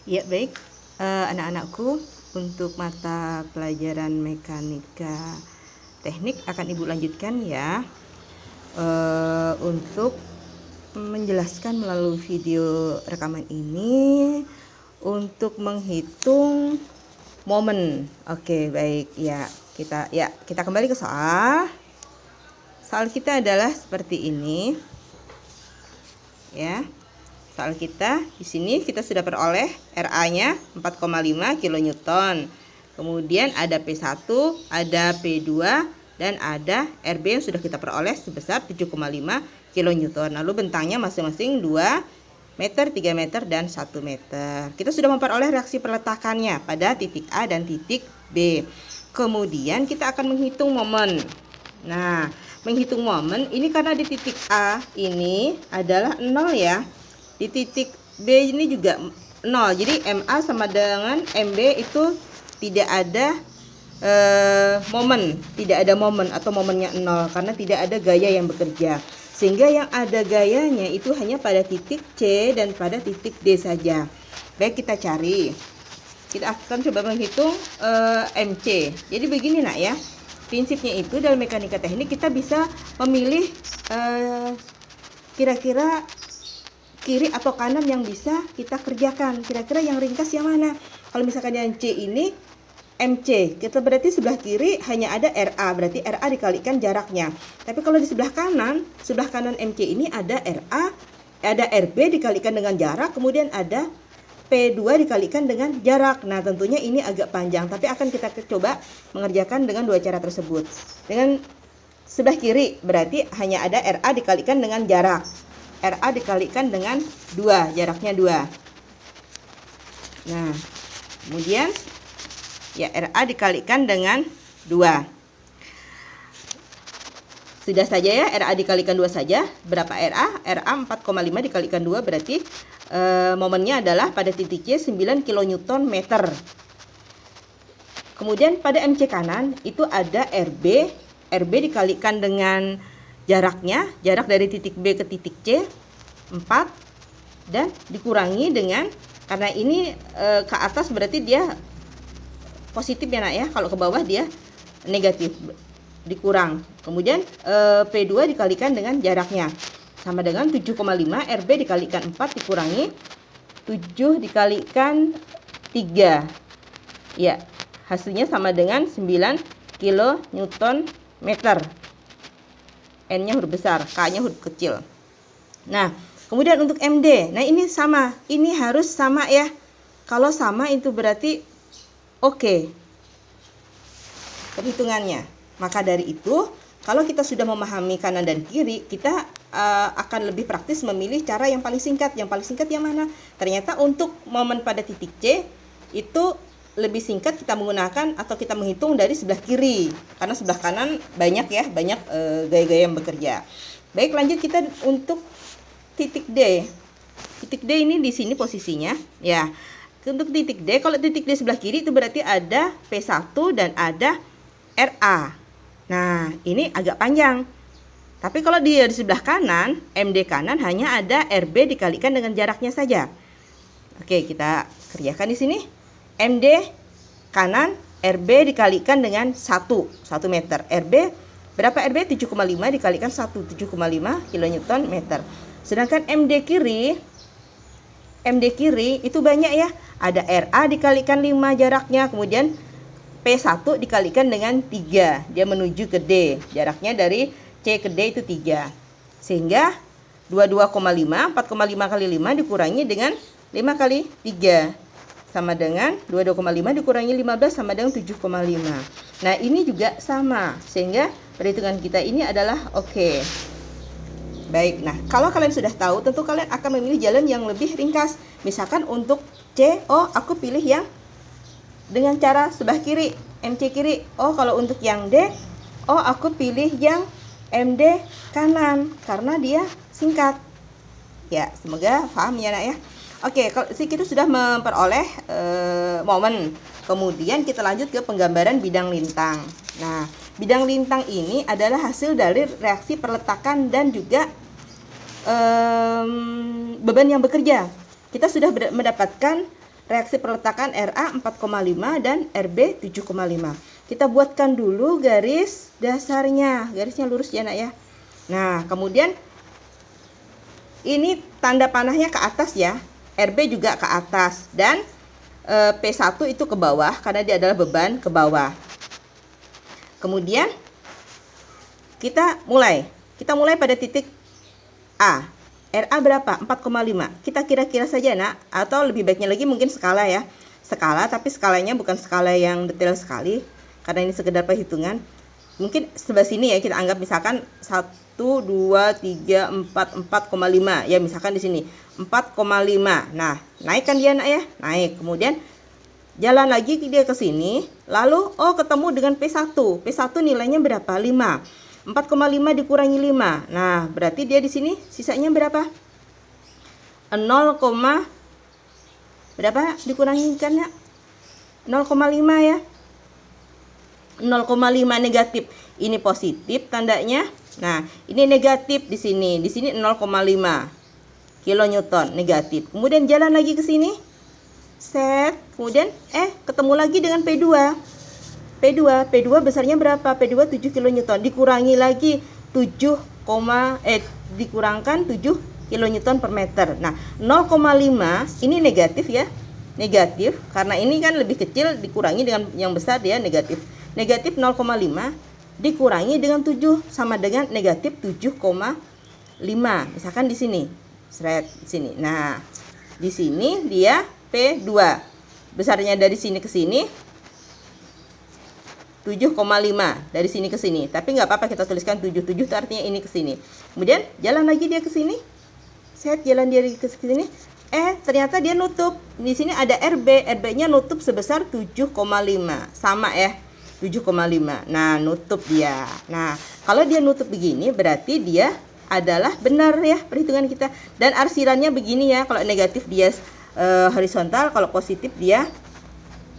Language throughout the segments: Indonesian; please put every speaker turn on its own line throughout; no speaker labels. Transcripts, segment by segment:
Ya, baik, anak-anakku, untuk mata pelajaran mekanika teknik akan Ibu lanjutkan ya, untuk menjelaskan melalui video rekaman ini untuk menghitung momen. Oke, baik ya. Kita kembali ke soal. Soal kita adalah seperti ini. Ya. Soal kita di sini kita sudah peroleh RA-nya 4,5 kN. Kemudian ada P1, ada P2 dan ada RB yang sudah kita peroleh sebesar 7,5 kN. Lalu bentangnya masing-masing 2 meter, 3 meter dan 1 meter. Kita sudah memperoleh reaksi perletakannya pada titik A dan titik B. Kemudian kita akan menghitung momen. Nah, menghitung momen ini karena di titik A ini adalah 0 ya. Di titik B ini juga 0. Jadi MA sama dengan MB itu tidak ada momen, tidak ada momen atau momennya 0 karena tidak ada gaya yang bekerja. Sehingga yang ada gayanya itu hanya pada titik C dan pada titik D saja. Baik, kita cari. Kita akan coba menghitung MC. Jadi begini nak ya. Prinsipnya itu dalam mekanika teknik kita bisa memilih kira-kira kiri atau kanan yang bisa kita kerjakan. Kira-kira yang ringkas yang mana? Kalau misalkan yang C ini MC, kita berarti sebelah kiri hanya ada RA, berarti RA dikalikan jaraknya. Tapi kalau di sebelah kanan MC ini ada RA, ada RB dikalikan dengan jarak, kemudian ada P2 dikalikan dengan jarak. Nah, tentunya ini agak panjang, tapi akan kita coba mengerjakan dengan dua cara tersebut. Dengan sebelah kiri berarti hanya ada RA dikalikan dengan jarak. RA dikalikan dengan 2, jaraknya 2. Nah, kemudian ya RA dikalikan dengan 2. Sudah saja ya, RA dikalikan 2 saja. Berapa RA? RA 4,5 dikalikan 2 berarti momennya adalah pada titik C 9 kN meter. Kemudian pada MC kanan itu ada RB. RB dikalikan dengan jaraknya, jarak dari titik B ke titik C 4 dan dikurangi dengan, karena ini ke atas berarti dia positif ya nak ya, kalau ke bawah dia negatif, dikurang. Kemudian P2 dikalikan dengan jaraknya sama dengan 7,5, RB dikalikan 4 dikurangi 7 dikalikan 3 ya, hasilnya sama dengan 9 kN meter. N-nya huruf besar, K-nya huruf kecil. Nah, kemudian untuk MD, nah ini sama, ini harus sama ya. Kalau sama itu berarti oke perhitungannya. Maka dari itu, kalau kita sudah memahami kanan dan kiri, kita akan lebih praktis memilih cara yang paling singkat. Yang paling singkat yang mana? Ternyata untuk momen pada titik C itu lebih singkat kita menggunakan atau kita menghitung dari sebelah kiri, karena sebelah kanan banyak gaya-gaya yang bekerja. Baik, lanjut kita untuk titik D. Titik D ini di sini posisinya ya. Untuk titik D, kalau titik D sebelah kiri itu berarti ada P1 dan ada RA. Nah, ini agak panjang. Tapi kalau dia di sebelah kanan, MD kanan hanya ada RB dikalikan dengan jaraknya saja. Oke, kita kerjakan di sini. MD kanan, RB dikalikan dengan 1 meter. RB, berapa RB? 7,5 dikalikan 1, 7,5 kN meter. Sedangkan MD kiri itu banyak ya. Ada RA dikalikan 5 jaraknya, kemudian P1 dikalikan dengan 3. Dia menuju ke D. Jaraknya dari C ke D itu 3. Sehingga 22,5, 4,5 kali 5 dikurangi dengan 5 kali 3. Sama dengan 22,5 dikurangi 15 sama dengan 7,5. Nah, ini juga sama. Sehingga perhitungan kita ini adalah oke. Baik, nah kalau kalian sudah tahu, tentu kalian akan memilih jalan yang lebih ringkas. Misalkan untuk C, aku pilih yang dengan cara sebelah kiri, MC kiri. Kalau untuk yang D, aku pilih yang MD kanan, karena dia singkat. Ya, semoga paham ya nak ya. Oke, kalau kita sudah memperoleh momen, kemudian kita lanjut ke penggambaran bidang lintang. Nah, bidang lintang ini adalah hasil dari reaksi perletakan dan juga beban yang bekerja. Kita sudah mendapatkan reaksi perletakan Ra 4,5 dan Rb 7,5. Kita buatkan dulu garis dasarnya. Garisnya lurus ya, Nak ya. Nah, kemudian ini tanda panahnya ke atas ya. Rb juga ke atas dan P1 itu ke bawah karena dia adalah beban ke bawah. Kemudian kita mulai pada titik A. RA berapa? 4,5. Kita kira-kira saja, Nak, atau lebih baiknya lagi mungkin skala ya. Skala, tapi skalanya bukan skala yang detail sekali karena ini sekedar perhitungan. Mungkin sebelah sini ya kita anggap misalkan 1 2 3 4 4,5 ya, misalkan di sini 4,5. Nah, naik kan dia, Nak ya? Naik. Kemudian jalan lagi dia ke sini, lalu ketemu dengan P1. P1 nilainya berapa? 5. 4,5 dikurangi 5. Nah, berarti dia di sini sisanya berapa? 0, berapa dikurangi kan ya? 0,5 ya. 0,5 negatif. Ini positif tandanya. Nah, ini negatif di sini. Di sini 0,5 kilonewton negatif. Kemudian jalan lagi ke sini. Set. Kemudian ketemu lagi dengan P2. P2 besarnya berapa? P2 7 kilonewton. Dikurangi lagi dikurangkan 7 kilonewton per meter. Nah, 0,5 ini negatif ya. Negatif karena ini kan lebih kecil dikurangi dengan yang besar dia negatif. Negatif 0,5 dikurangi dengan 7 sama dengan negatif 7,5. Misalkan di sini. Seret di sini. Nah, di sini dia P2. Besarnya dari sini ke sini 7,5 dari sini ke sini. Tapi nggak apa-apa kita tuliskan 7. 7 itu artinya ini ke sini. Kemudian jalan lagi dia ke sini. Set jalan dia ke sini. Ternyata dia nutup. Di sini ada RB. RB-nya nutup sebesar 7,5. Sama ya. 7,5. Nah, nutup dia. Nah, kalau dia nutup begini berarti dia adalah benar ya perhitungan kita. Dan arsirannya begini ya. Kalau negatif dia horizontal, kalau positif dia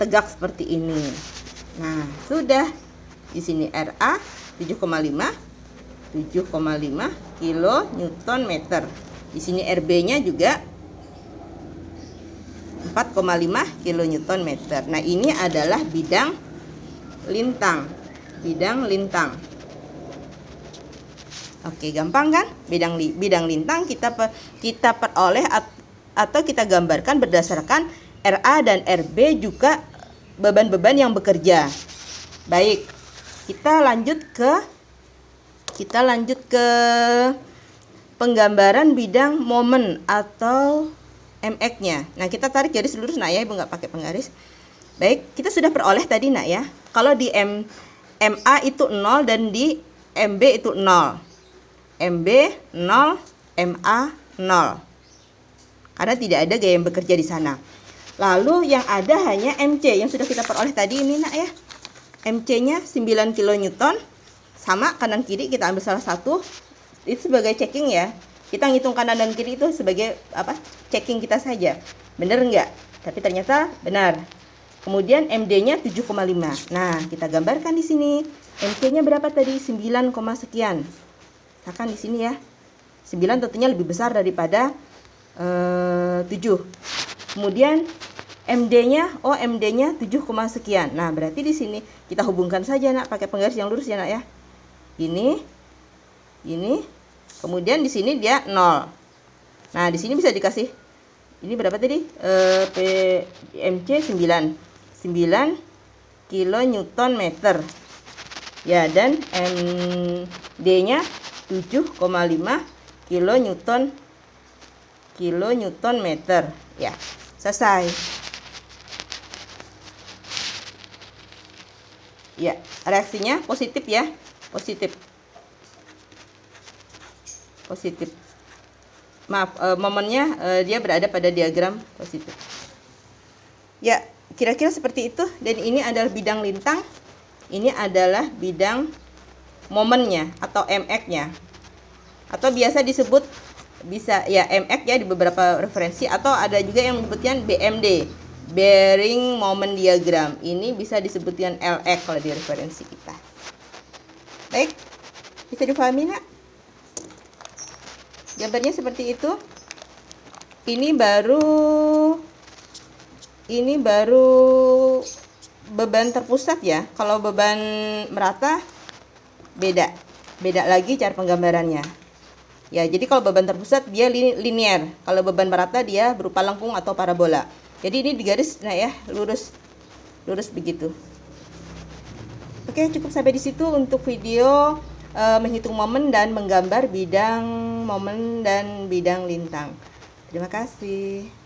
tegak seperti ini. Nah, sudah. Di sini RA 7,5 kilonewton meter. Di sini RB-nya juga 4,5 kilonewton meter. Nah, ini adalah bidang lintang. Oke, gampang kan? Bidang lintang kita peroleh atau kita gambarkan berdasarkan RA dan RB juga beban-beban yang bekerja. Baik, kita lanjut ke penggambaran bidang momen atau MX-nya. Nah, kita tarik garis lurus, Nak ya, Ibu nggak pakai penggaris. Baik, kita sudah peroleh tadi, Nak ya. Kalau di MA itu 0 dan di MB itu 0. MB 0, MA 0. Karena tidak ada gaya yang bekerja di sana. Lalu yang ada hanya MC yang sudah kita peroleh tadi ini, Nak ya. MC-nya 9 kilonewton. Sama kanan kiri kita ambil salah satu. Itu sebagai checking ya. Kita ngitung kanan dan kiri itu sebagai checking kita saja. Benar enggak? Tapi ternyata benar. Kemudian MD-nya 7,5. Nah, kita gambarkan di sini. MC-nya berapa tadi? 9, sekian. Misalkan di sini ya. 9 tentunya lebih besar daripada 7. Kemudian MD-nya 7, sekian. Nah, berarti di sini kita hubungkan saja, Nak, pakai penggaris yang lurus ya, Nak ya. Ini. Kemudian di sini dia 0. Nah, di sini bisa dikasih ini berapa tadi? MC 9 kilonewton meter. Ya, dan MD-nya 7,5 kilonewton meter. Ya, selesai. Ya, reaksinya positif ya. Positif. Maaf, momennya dia berada pada diagram positif. Ya, kira-kira seperti itu. Dan ini adalah bidang lintang. Ini adalah bidang momennya atau MX-nya. Atau biasa disebut MX ya di beberapa referensi, atau ada juga yang menyebutkan BMD, bearing moment diagram. Ini bisa disebutkan LX kalau di referensi kita. Baik, bisa dipahami, Nak? Gambarnya seperti itu. Ini baru ini baru beban terpusat ya. Kalau beban merata beda lagi cara penggambarannya ya. Jadi kalau beban terpusat dia linier, kalau beban merata dia berupa lengkung atau parabola. Jadi ini digaris, nah ya, lurus begitu. Oke, cukup sampai di situ untuk video menghitung momen dan menggambar bidang momen dan bidang lintang. Terima kasih.